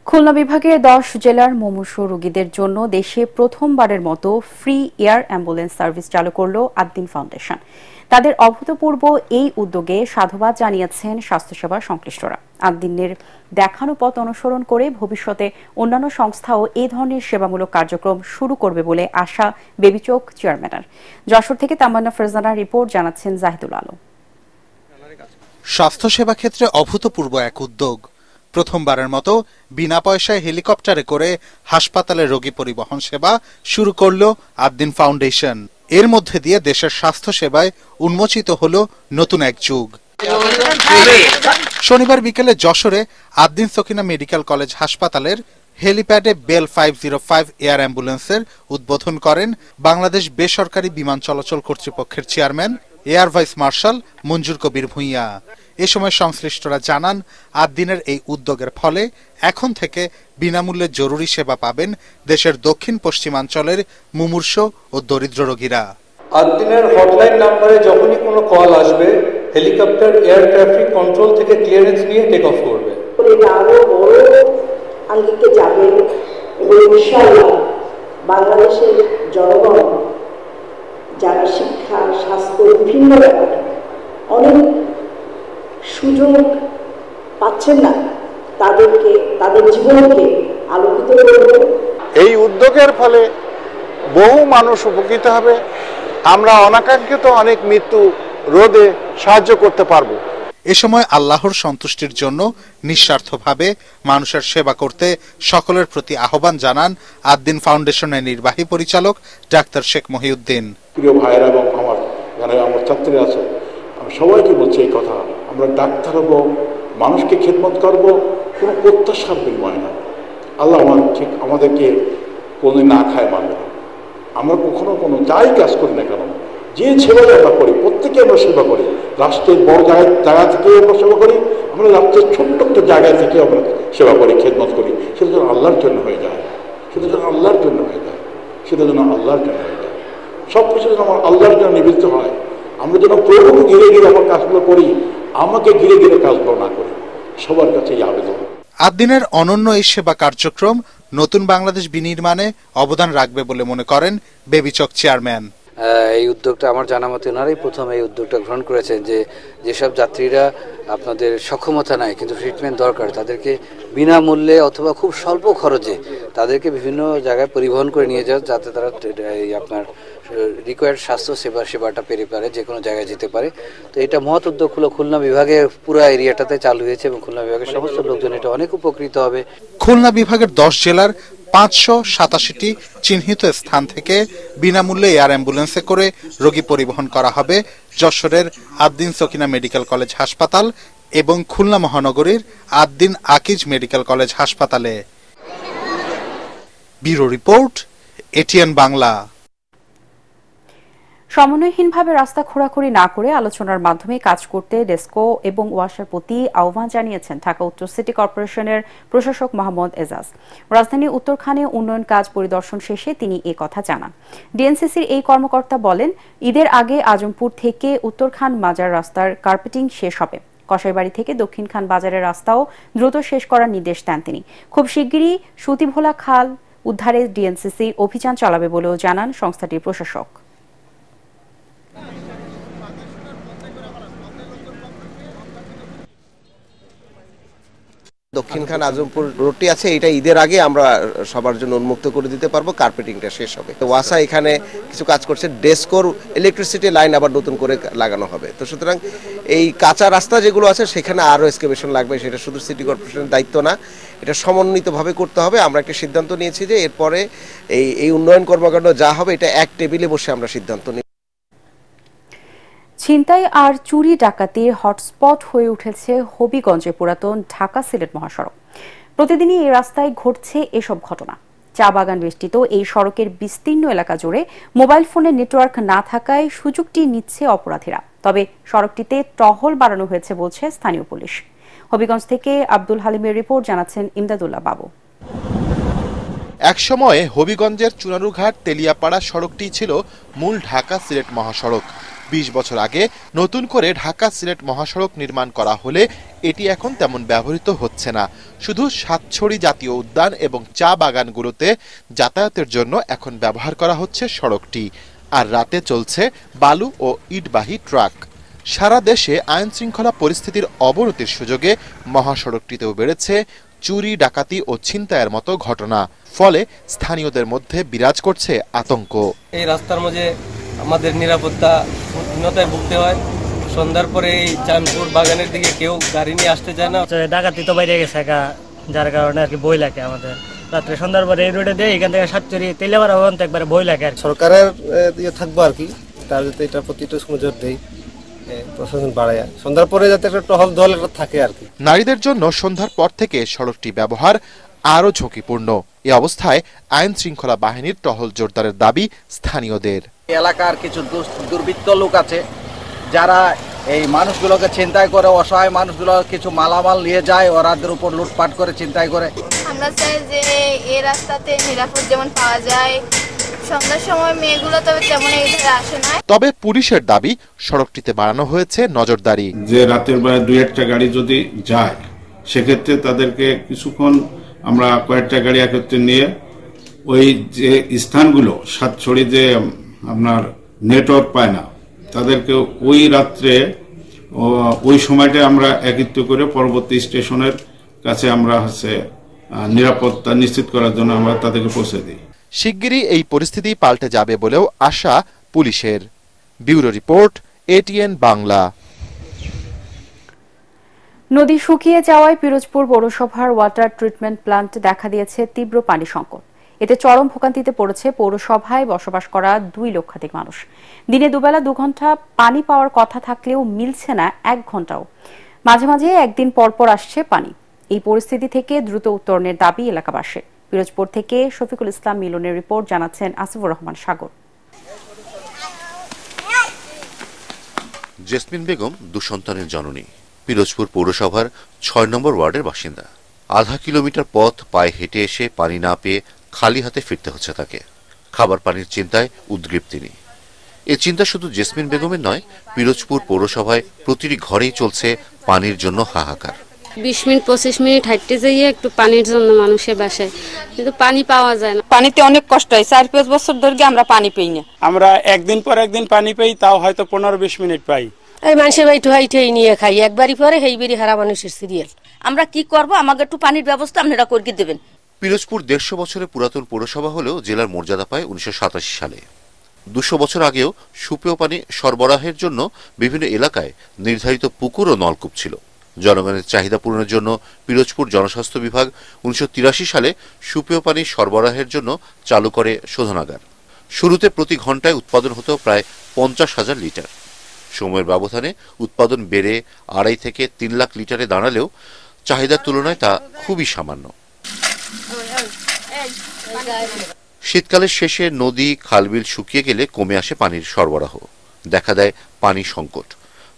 খুলনা বিভাগের 10 জেলার মুমূর্ষু রোগীদের জন্য দেশে প্রথমবারের মতো ফ্রি এয়ার অ্যাম্বুলেন্স সার্ভিস চালু করল আদ্দিন ফাউন্ডেশন। তাদের অভূতপূর্ব এই উদ্যোগে সাধুবাদ জানিয়েছেন স্বাস্থ্যসেবা সংশ্লিষ্টরা। আদ্দিনের দেখানো পথ অনুসরণ করে ভবিষ্যতে অন্যান্য সংস্থাও এই ধরনের সেবামূলক কার্যক্রম শুরু করবে বলে আশা বেবিচোক চেয়ারম্যানের। যশোর থেকে তামান্না ফেরজানার রিপোর্ট, জানাচ্ছেন জাহিদুল আলম। স্বাস্থ্যসেবা ক্ষেত্রে অভূতপূর্ব এক উদ্যোগ। প্রথমবারের মতো বিনা পয়সায় হেলিকপ্টারে করে হাসপাতালে রোগী পরিবহন সেবা শুরু করল আদ্দিন ফাউন্ডেশন। এর মধ্যে দিয়ে দেশের স্বাস্থ্য সেবায় উন্মোচিত হল নতুন এক যুগ। শনিবার বিকেলে যশোরে আদ্দিন সকিনা মেডিকেল কলেজ হাসপাতালের হেলিপ্যাডে বেল 505 এয়ার অ্যাম্বুলেন্সের উদ্বোধন করেন বাংলাদেশ বেসরকারি বিমান চলাচল কর্তৃপক্ষের চেয়ারম্যান এয়ার ভাইস মার্শাল মঞ্জুর কবির ভূঁইয়া। এ সময় সংশ্লিষ্টরা জানান, আদ্দিনের এই উদ্যোগের ফলে এখন থেকে বিনামূল্যে জরুরি সেবা পাবেন দেশের দক্ষিণ পশ্চিমাঞ্চলের মুমূর্ষু ও দরিদ্র রোগীরা। আদিনের হটলাইন নাম্বারে যখনই কোনো কল আসবে হেলিকপ্টার এয়ার ট্রাফিক কন্ট্রোল থেকে ক্লিয়ারেন্স নিয়ে টেক অফ করবে। এটা আরো বড় আঙ্গিকে যাবে এবং ইনশাআল্লাহ বাংলাদেশের জনগণ যারা শিক্ষা স্বাস্থ্য বিভিন্ন ব্যাপারে অনেক সুযোগ পাচ্ছেন না তাদেরকে তাদের জীবনকে আলোকিত করবে। এই উদ্যোগের ফলে বহু মানুষ উপকৃত হবে, আমরা অনাকাঙ্ক্ষিত অনেক মৃত্যু রোধে সাহায্য করতে পারব। এ সময় আল্লাহর সন্তুষ্টির জন্য নিঃস্বার্থভাবে মানুষের সেবা করতে সকলের প্রতি আহ্বান জানান আদ্দিন ফাউন্ডেশনের নির্বাহী পরিচালক ডাক্তার শেখ মহিউদ্দিন। প্রিয় ভাইয়েরা এবং আমার ছাত্রীরা আছে, আমি সবাইকে বলছি এই কথা, আমরা ডাক্তার হব, মানুষকে খেদমত করব, কোনো প্রত্যাশার বিনিময় না। আল্লাহ ঠিক আমাদেরকে কোনোদিন না খায় মানবে না। আমরা কখনো কোনো যাই কাজ করি না কেন, যে সেবা আমরা করি প্রত্যেকে আমরা সেবা করি, রাষ্ট্রের বড় জায়গা থেকে আমরা সেবা করি, আমরা রাষ্ট্রের ছোট্ট একটা জায়গা থেকে আমরা সেবা করি, খেদমত করি, সেটা যেন আল্লাহর জন্য হয়ে যায়, সেটা যেন আল্লাহর জন্য হয়ে যায়, সেটা যেন আল্লাহর জন্য হয়ে যায়, সব কিছু যেন আমার আল্লাহর জন্য নিবেদিত হয়। আমরা যেন প্রভুকে ঘিরে ঘিরে আমার কাজগুলো করি, আমাকে ঘিরে ঘিরে কাজগুলো না করি, সবার কাছে এই আবেদন। আদ্দিনের অনন্য এই সেবা কার্যক্রম নতুন বাংলাদেশ বিনির্মাণে অবদান রাখবে বলে মনে করেন বেবিচক চেয়ারম্যান। এই উদ্যোগটা আমার জানা মতে ওনারাই প্রথম এই উদ্যোগটা গ্রহণ করেছেন, যেসব যাত্রীরা আপনাদের সক্ষমতা নাই কিন্তু ট্রিটমেন্ট দরকার, তাদেরকে বিনামূল্যে অথবা খুব স্বল্প খরচে তাদেরকে বিভিন্ন জায়গায় পরিবহন করে নিয়ে যাওয়া, যাতে তারা আপনার রিকোয়ার্ড স্বাস্থ্য সেবাটা পেতে পারে, যে কোনো জায়গায় যেতে পারে। তো এটা মহৎ উদ্যোগ খুলনা বিভাগের পুরো এরিয়াটাতে চালু হয়েছে এবং খুলনা বিভাগের সমস্ত লোকজন এটা অনেক উপকৃত হবে। খুলনা বিভাগের 10 জেলার 587টি চিহ্নিত স্থান থেকে বিনামূল্যে এয়ার অ্যাম্বুলেন্সে করে রোগী পরিবহন করা হবে যশোরের আদ্দিন সকিনা মেডিকেল কলেজ হাসপাতাল এবং খুলনা মহানগরীর আদ্দিন আকিজ মেডিকেল কলেজ হাসপাতালে। Bureau report, ATN Bangla. সমন্বয়হীনভাবে রাস্তা খোঁড়াখুঁড়ি না করে আলোচনার মাধ্যমে কাজ করতে ডেসকো এবং ওয়াসার প্রতি আহ্বান জানিয়েছেন ঢাকা উত্তর সিটি কর্পোরেশনের প্রশাসক মোহাম্মদ এজাজ। রাজধানীর উত্তরখানে উন্নয়ন কাজ পরিদর্শন শেষে তিনি এ কথা জানান। ডিএনসিসির এই কর্মকর্তা বলেন, ঈদের আগে আজমপুর থেকে উত্তরখান মাজার রাস্তার কার্পেটিং শেষ হবে। কসাইবাড়ি থেকে দক্ষিণখান বাজারের রাস্তাও দ্রুত শেষ করার নির্দেশ দেন তিনি। খুব শিগগিরই সুতিভোলা খাল উদ্ধারে ডিএনসিসি অভিযান চালাবে বলেও জানান সংস্থাটির প্রশাসক। দক্ষিণখান আজমপুর রোডটি আছে, এটা ঈদের আগে আমরা সবার জন্য উন্মুক্ত করে দিতে পারবো, কার্পেটিংটা শেষ হবে। ওয়াসা এখানে কিছু কাজ করছে, ডেসকোর ইলেকট্রিসিটি লাইন আবার নতুন করে লাগানো হবে। তো সুতরাং এই কাঁচা রাস্তা যেগুলো আছে সেখানে আরও এক্সকেভেশন লাগবে, সেটা শুধু সিটি কর্পোরেশনের দায়িত্ব না, এটা সমন্বিতভাবে করতে হবে। আমরা একটা সিদ্ধান্ত নিয়েছি যে এরপরে এই উন্নয়ন কর্মকাণ্ড যা হবে এটা এক টেবিলে বসে আমরা সিদ্ধান্ত নিই। ছিনতাই আর চুরি ডাকাতির হটস্পট হয়ে উঠেছে হবিগঞ্জের পুরাতন ঢাকা সিলেট মহাসড়ক। প্রতিদিনই এই রাস্তায় ঘটছে এসব ঘটনা। চা বাগান বেষ্টিত এই সড়কের বিস্তীর্ণ এলাকা জুড়ে মোবাইল ফোনের নেটওয়ার্ক না থাকায় সুযোগটি নিচ্ছে অপরাধীরা। তবে সড়কটিতে টহল বাড়ানো হয়েছে বলছে স্থানীয় পুলিশ। হবিগঞ্জ থেকে আব্দুল হালিমের রিপোর্ট, জানাচ্ছেন ইমদাদুল্লাহ বাবু। একসময় হবিগঞ্জের চুনারুঘাট তেলিয়াপাড়া সড়কটি ছিল মূল ঢাকা সিলেট মহাসড়ক। 20 বছর আগে নতুন করে ঢাকা সিলেট মহাসড়ক নির্মাণ করা হলে এটি এখন তেমন ব্যবহৃত হচ্ছে না। শুধু সাতছড়ি জাতীয় উদ্যান এবং চা বাগানগুলোতে যাতায়াতের জন্য এখন ব্যবহার করা হচ্ছে সড়কটি। আর রাতে চলছে বালু ও ইটবাহী ট্রাক। সারা দেশে আইন শৃঙ্খলা পরিস্থিতির অবনতির সুযোগে মহাসড়কটিতেও বেড়েছে চুরি ডাকাতি ও ছিনতাইয়ের মতো ঘটনা। ফলে স্থানীয়দের মধ্যে বিরাজ করছে আতঙ্ক। এই রাস্তার মধ্যে আমাদের নিরাপত্তাহীনতায় ভুগতে হয়। সন্ধ্যার পরে এই চাঁদপুর বাগানের দিকে কেউ গাড়ি নিয়ে আসতে চায় না। ডাকাতি তো বাইরে গেছে, যার কারণে আর কি বই লাগে আমাদের। রাত্রে সন্ধ্যার পরে এই রোডে দিয়ে এখান থেকে সাতচুরি তেলিয়াপাড়া পর্যন্ত একবারে বই লাগে। সরকারের থাকবো আর কি, তার যাতে এটা প্রতি একটু নজর দেয়, প্রশাসন বাড়ায়, সন্ধ্যার পরে যাতে একটা টহল দল থাকে আর কি। নারীদের জন্য সন্ধ্যার পর থেকে সড়কটি ব্যবহার আরো ঝুঁকিপূর্ণ। এই অবস্থায় আইন শৃঙ্খলা বাহিনীর টহল জোরদারের দাবি স্থানীয়দের। এলাকার কিছু দুর্বৃত্ত লোক আছে যারা এই মানুষগুলোকে ছিনতাই করে, অসহায় মানুষগুলো কিছু মালামাল নিয়ে যায়, ওরাদের উপর লুটপাট করে ছিনতাই করে। আমরা চাই যে এই রাস্তাতে নিরাপদ যেমন পাওয়া যায়, সন্ধ্যার সময় মেয়েগুলো তবে তেমন এই ধারে আসে না। তবে পুলিশের দাবি সড়কটিতে বাড়ানো হয়েছে নজরদারি। যে রাতের বেলায় দুই একটা গাড়ি যদি যায় সেক্ষেত্রে তাদেরকে কিছুক্ষণ আমরা কয়েকটা গাড়ি একত্রে নিয়ে ওই যে স্থানগুলো সাতছড়ি যে আপনার নেটওয়ার্ক পায় না তাদেরকে ওই রাত্রে ওই সময়টা আমরা একত্রিত করে পরবর্তী স্টেশনের কাছে আমরা নিরাপত্তা নিশ্চিত করার জন্য আমরা তাদেরকে পৌঁছে দিই। শিগগিরই এই পরিস্থিতি পাল্টে যাবে বলেও আশা পুলিশের। Bureau report, ATN Bangla. নদী শুকিয়ে যাওয়ায় পিরোজপুর পৌরসভার ওয়াটার ট্রিটমেন্ট প্ল্যান্ট দেখা দিয়েছে তীব্র পানি সংকট। এতে চরম ভোগান্তিতে পড়েছে পৌরসভায় বসবাস করা 2 লক্ষাধিক মানুষ। দিনে দুবেলা 2 ঘন্টা পানি পাওয়ার কথা থাকলেও মিলছে না 1 ঘন্টাও। মাঝে মাঝে একদিন পরপর আসছে পানি। এই পরিস্থিতি থেকে দ্রুত উত্তরণের দাবি এলাকাবাসীর। পিরোজপুর থেকে শফিকুল ইসলাম মিলনের রিপোর্ট, জানাচ্ছেন আসিফুর রহমান সাগর। জেসমিন বেগম 2 সন্তানের জননী, পিরোজপুর পৌরসভার 6 নম্বর ওয়ার্ডের বাসিন্দা। আধা কিলোমিটার পথ পায়ে হেঁটে এসে পানি না পেয়ে খালি হাতে ফিরতে হচ্ছে তাকে। খাবার পানির চিন্তায় উদ্গ্রীব তিনি। এ চিন্তা শুধু জেসমিন বেগমের নয়, পিরোজপুর পৌরসভায় প্রতিটি ঘরেই চলছে পানির জন্য হাহাকার। 20 মিনিট 25 মিনিট হাঁটতে যাইয়ে একটু পানির জন্য মানুষের বাসায়, কিন্তু পানি পাওয়া যায় না। পানিতে অনেক কষ্ট হয়। 4-5 বছর ধরে আমরা পানি পাই না। আমরা একদিন পর একদিন পানি পাই, তাও হয়তো 15-20 মিনিট পাই। এই মানুষের বাড়িতে হাইটেই নিয়ে খাই, একবারই পরে হেইবারই হারা মানুষের সিরিয়াল। আমরা কি করব? আমাকে একটু পানির ব্যবস্থা আপনারা করে দেবেন। পিরোজপুর 150 বছরের পুরাতন পৌরসভা হলেও জেলার মর্যাদা পায় 1987 সালে। 200 বছর আগেও সুপেয় পানি সরবরাহের জন্য বিভিন্ন এলাকায় নির্ধারিত পুকুর ও নলকূপ ছিল। জনগণের চাহিদা পূরণের জন্য পিরোজপুর জনস্বাস্থ্য বিভাগ 1983 সালে সুপেয় পানি সরবরাহের জন্য চালু করে শোধনাগার। শুরুতে প্রতি ঘন্টায় উৎপাদন হতো প্রায় 50,000 লিটার। সময়ের ব্যবধানে উৎপাদন বেড়ে 2.5 থেকে 3 লাখ লিটারে দাঁড়ালেও চাহিদার তুলনায় তা খুবই সামান্য। শীতকালের শেষে নদী খালবিল শুকিয়ে গেলে কমে আসে পানির সরবরাহ, দেখা দেয় পানি সংকট।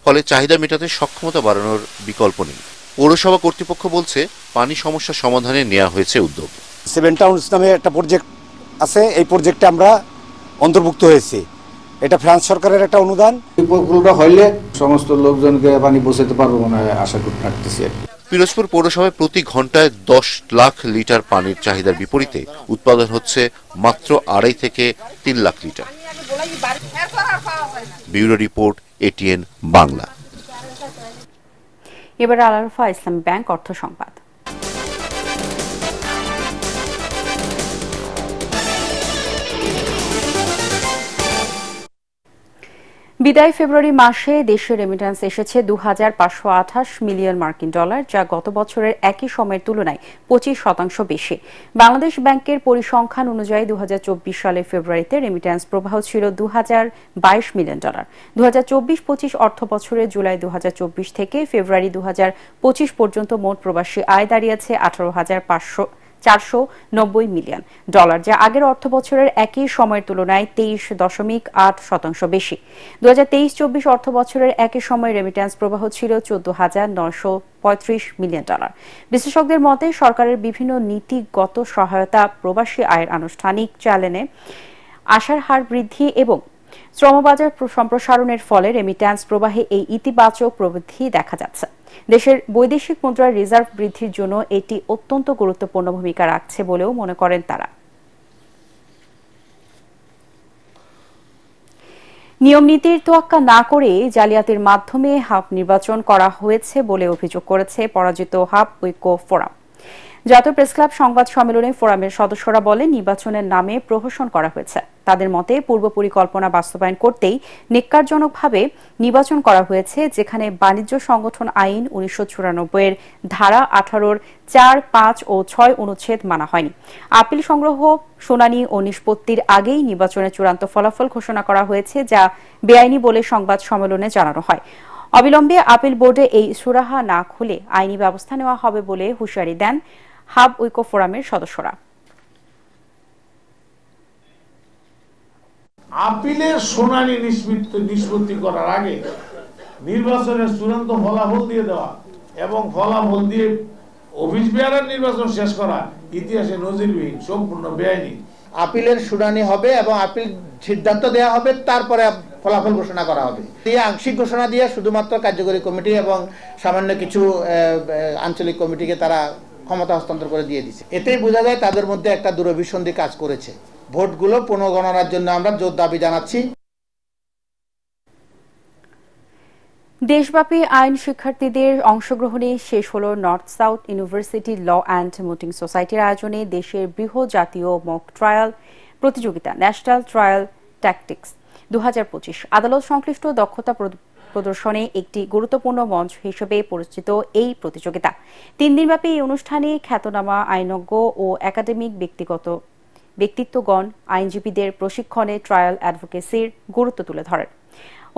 ফলে চাহিদা মেটাতে সক্ষমতা বাড়ানোর বিকল্প নেই। পৌরসভা কর্তৃপক্ষ বলছে পানি সমস্যা সমাধানে নেওয়া হয়েছে উদ্যোগ। 7 টাউনস নামে একটা প্রজেক্ট আছে, এই প্রজেক্টে আমরা অন্তর্ভুক্ত হয়েছি। এটা ফ্রান্স সরকারের একটা অনুদান। এই প্রকল্পটা হইলে সমস্ত লোকজনকে পানি পৌঁছাতে পারবো মনে হয়, আশা করতেছি। পিরোজপুর পৌরসভায় প্রতি ঘন্টায় 10 লাখ লিটার পানির চাহিদার বিপরীতে উৎপাদন হচ্ছে মাত্র 2.5 থেকে 3 lakh litre. Bureau report, ATN Bangla. এবার আল আরাফা ইসলামী ব্যাংক অর্থ সংবাদ। বিদায় ফেব্রুয়ারি মাসে দেশে রেমিটেন্স এসেছে 2,528 মিলিয়ন মার্কিন ডলার, যা গত বছরের একই সময়ের তুলনায় 25% বেশি। বাংলাদেশ ব্যাংকের পরিসংখ্যান অনুযায়ী 2024 সালের ফেব্রুয়ারিতে রেমিটেন্স প্রবাহ ছিল 2,022 মিলিয়ন ডলার। 2024-25 অর্থ বছরে জুলাই 2024 থেকে ফেব্রুয়ারি 2025 পর্যন্ত মোট প্রবাসী আয় দাঁড়িয়েছে 18,490 মিলিয়ন ডলার, যা আগের অর্থ বছরের একই সময়ের তুলনায় 23.8% বেশি। 2023-24 অর্থ বছরের একই সময়ে রেমিটেন্স প্রবাহ ছিল 14,935 মিলিয়ন ডলার। বিশেষজ্ঞদের মতে সরকারের বিভিন্ন নীতিগত সহায়তা, প্রবাসী আয়ের আনুষ্ঠানিক চ্যানেলে আসার হার বৃদ্ধি এবং শ্রমবাজার সম্প্রসারণের ফলে রেমিটেন্স প্রবাহে এই ইতিবাচক প্রবৃদ্ধি দেখা যাচ্ছে। দেশের বৈদেশিক মুদ্রার রিজার্ভ বৃদ্ধির জন্য এটি অত্যন্ত গুরুত্বপূর্ণ ভূমিকা রাখছে বলেও মনে করেন তারা। নিয়ম নীতির তোয়াক্কা না করে জালিয়াতির মাধ্যমে হাব নির্বাচন করা হয়েছে বলে অভিযোগ করেছে পরাজিত হাব ঐক্য ফোরাম। জাতীয় প্রেসক্লাব সংবাদ সম্মেলনে ফোরামের সদস্যরা বলেন, নির্বাচনের নামে প্রহসন করা হয়েছে। তাদের মতে পূর্ব পরিকল্পনা বাস্তবায়ন করতেই ন্যক্কারজনকভাবে নির্বাচন করা হয়েছে, যেখানে বাণিজ্য সংগঠন আইন 1994 ধারা 18-র 4, 5 ও 6 অনুচ্ছেদ মানা হয়নি। আপিল সংগ্রহ, শুনানি ও নিষ্পত্তির আগেই নির্বাচনের চূড়ান্ত ফলাফল ঘোষণা করা হয়েছে, যা বেআইনি বলে সংবাদ সম্মেলনে জানানো হয়। অবিলম্বে আপিল বোর্ডে এই সুরাহা না খুলে আইনি ব্যবস্থা নেওয়া হবে বলে হুঁশিয়ারি দেন হাব ঐক্য ফোরামের সদস্যরা। আপিলের শুনানি নিষ্পত্তি করার আগে নির্বাচনের চূড়ান্ত ফলাফল দিয়ে দেওয়া এবং ফলাফল দিয়ে অফিস বেয়ারের নির্বাচন শেষ করা ইতিহাসে নজিরবিহীন, সম্পূর্ণ বেআইনি। আপিলের শুনানি হবে এবং আপিল সিদ্ধান্ত দেওয়া হবে, তারপরে ফলাফল ঘোষণা করা হবে। এই আংশিক ঘোষণা দিয়ে শুধুমাত্র কার্যকরী কমিটি এবং সামান্য কিছু আঞ্চলিক কমিটিকে তারা ক্ষমতা হস্তান্তর করে দিয়ে দিচ্ছে। এতেই বোঝা যায় তাদের মধ্যে একটা দূরভিসন্ধি কাজ করেছে। ভোটগুলো পুনর্গণনার জন্য আমরা জোর দাবি জানাচ্ছি। দেশব্যাপী আইন শিক্ষার্থীদের অংশগ্রহণে শেষ হল North South University law and mooting সোসাইটির আয়োজনে দেশের বৃহৎ জাতীয় মক ট্রায়াল প্রতিযোগিতা ন্যাশনাল ট্রায়াল ট্যাকটিক্স 2025 আদালত সংশ্লিষ্ট দক্ষতা প্রদর্শনে একটি গুরুত্বপূর্ণ মঞ্চ হিসেবে পরিচিত এই প্রতিযোগিতা। 3 দিনব্যাপী এই অনুষ্ঠানে খ্যাতনামা আইনজ্ঞ ও একাডেমিক ব্যক্তিত্বগণ আইনজীবীদের প্রশিক্ষণে ট্রায়াল অ্যাডভোকেসির গুরুত্ব তুলে ধরেন।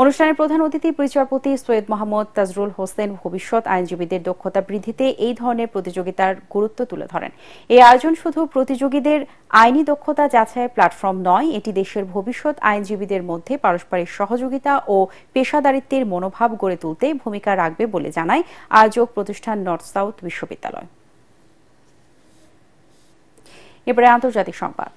অনুষ্ঠানের প্রধান অতিথি বিচারপতি সৈয়দ মোহাম্মদ তাজরুল হোসেন ভবিষ্যৎ আইনজীবীদের দক্ষতা বৃদ্ধিতে এই ধরনের প্রতিযোগিতার গুরুত্ব তুলে ধরেন। এই আয়োজন শুধু প্রতিযোগীদের আইনি দক্ষতা যাচাইয়ের প্ল্যাটফর্ম নয়, এটি দেশের ভবিষ্যৎ আইনজীবীদের মধ্যে পারস্পরিক সহযোগিতা ও পেশাদারিত্বের মনোভাব গড়ে তুলতে ভূমিকা রাখবে বলে জানায় আয়োজক প্রতিষ্ঠান নর্থ সাউথ বিশ্ববিদ্যালয়। এবারে আন্তর্জাতিক সংবাদ।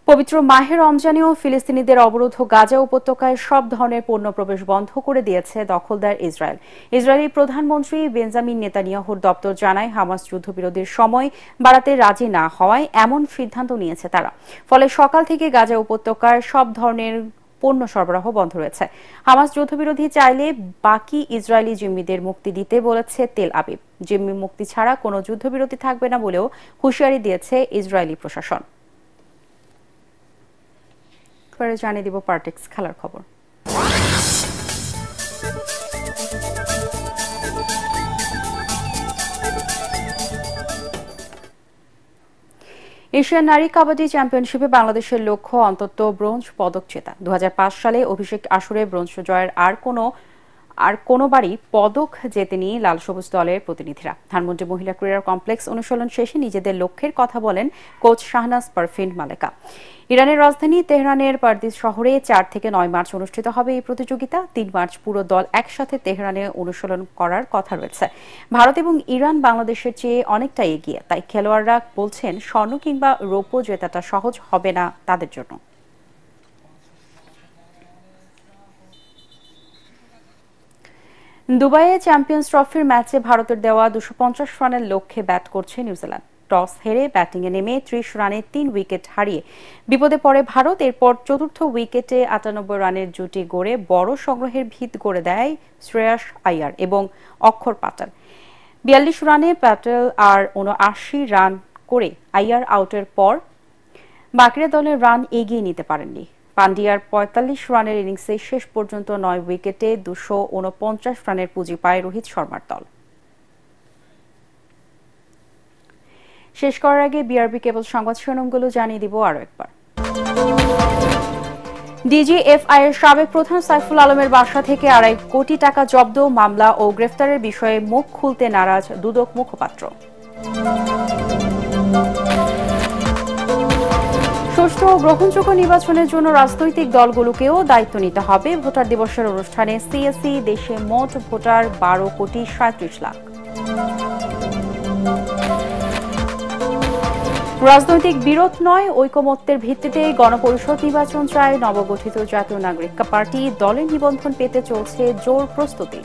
পবিত্র মাহে রমজানেও ফিলিস্তিনিদের অবরুদ্ধ গাজা উপত্যকায় সব ধরনের পণ্য প্রবেশ বন্ধ করে দিয়েছে দখলদার ইসরায়েল। ইসরায়েলি প্রধানমন্ত্রী বেঞ্জামিন নেতানিয়াহুর দপ্তর জানায়, হামাস যুদ্ধবিরতির সময় বাড়াতে রাজি না হওয়ায় এমন সিদ্ধান্ত নিয়েছে তারা। ফলে সকাল থেকে গাজা উপত্যকার সব ধরনের পণ্য সরবরাহ বন্ধ রয়েছে। হামাস যুদ্ধবিরোধী চাইলে বাকি ইসরায়েলি জিম্মিদের মুক্তি দিতে বলেছে তেল আবিব। জিম্মি মুক্তি ছাড়া কোনো যুদ্ধবিরতি থাকবে না বলেও হুঁশিয়ারি দিয়েছে ইসরায়েলি প্রশাসন। জানিয়ে দিব পার্টিক্স খেলার খবর। এশিয়ান নারী কাবাডি চ্যাম্পিয়নশিপে বাংলাদেশের লক্ষ্য অন্তত ব্রোঞ্জ পদক জেতা। 2005 সালে অভিষেক আসরে ব্রোঞ্জ জয়ের আর কোনোবারই পদক জেতেনি লাল সবুজ দলের প্রতিনিধিরা। ধানমন্ডি মহিলা ক্রীড়া কমপ্লেক্স অনুশীলন শেষে নিজেদের লক্ষ্যের কথা বলেন কোচ শাহনাজ পারভিন মালেকা। ইরানের রাজধানী তেহরানের পারদিস শহরে 4 থেকে 9 মার্চ অনুষ্ঠিত হবে এই প্রতিযোগিতা। 3 মার্চ পুরো দল একসাথে তেহরানে অনুশীলন করার কথা রয়েছে। ভারত এবং ইরান বাংলাদেশের চেয়ে অনেকটা এগিয়ে, তাই খেলোয়াড়রা বলছেন স্বর্ণ কিংবা রৌপ্য জেতাটা সহজ হবে না তাদের জন্য। দুবাইয়ে চ্যাম্পিয়ন্স ট্রফির ম্যাচে ভারতের দেওয়া 250 রানের লক্ষ্যে ব্যাট করছে নিউজিল্যান্ড। টস হেরে ব্যাটিংয়ে নেমে 30 রানে 3 উইকেট হারিয়ে বিপদে পড়ে ভারত। এরপর চতুর্থ উইকেটে 98 রানের জুটি গড়ে বড় সংগ্রহের ভিত গড়ে দেয় শ্রেয়াস আইয়ার এবং অক্ষর পাটেল। 42 রানে প্যাটেল আর 79 রান করে আইয়ার আউটের পর বাকিরা দলের রান এগিয়ে নিতে পারেননি। পান্ডিয়ার 45 রানের ইনিংসে শেষ পর্যন্ত 9 উইকেটে 249 রানের পুঁজি পায় রোহিত শর্মার দল। শেষ করার আগে বিআরবি কেবল সংবাদ শিরোনামগুলো জানিয়ে দিব আরো একবার। ডিজিএফআই এর সাবেক প্রধান সাইফুল আলমের বাসা থেকে 2.5 কোটি টাকা জব্দ, মামলা ও গ্রেফতারের বিষয়ে মুখ খুলতে নারাজ দুদক মুখপাত্র। সুষ্ঠু ও গ্রহণযোগ্য নির্বাচনের জন্য রাজনৈতিক দলগুলোকেও দায়িত্ব নিতে হবে। ভোটার দিবসের অনুষ্ঠানে সিএসি দেশে মোট ভোটার 12.37 লাখ। রাজনৈতিক বিরোধ নয়, ঐকমত্যের ভিত্তিতে গণপরিষদ নির্বাচন চায় নবগঠিত জাতীয় নাগরিক পার্টি। দলের নিবন্ধন পেতে চলছে জোর প্রস্তুতি।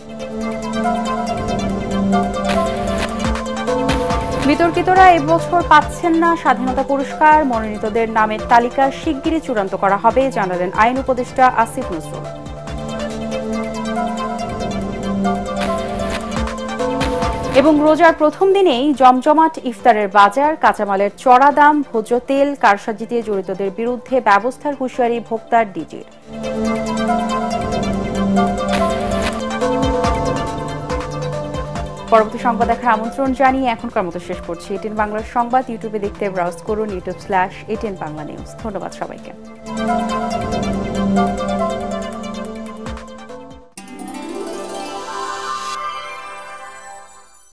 বিতর্কিতরা এবছর পাচ্ছেন না স্বাধীনতা পুরস্কার, মনোনীতদের নামের তালিকা শিগগিরই চূড়ান্ত করা হবে জানালেন আইন উপদেষ্টা আসিফ নজরুল। এবং রোজার প্রথম দিনেই জমজমাট ইফতারের বাজার, কাঁচামালের চড়া দাম, ভোজ্য তেল কারসাজিতে জড়িতদের বিরুদ্ধে ব্যবস্থার হুঁশিয়ারি ভোক্তার ডিজির। পরবর্তী সংবাদ দেখার আমন্ত্রণ জানিয়ে এখনকার মতো শেষ করছি। এটিএন বাংলার সংবাদ ইউটিউবে দেখতে ব্রাউজ করুন youtube/ATN বাংলা নিউজ। ধন্যবাদ সবাইকে।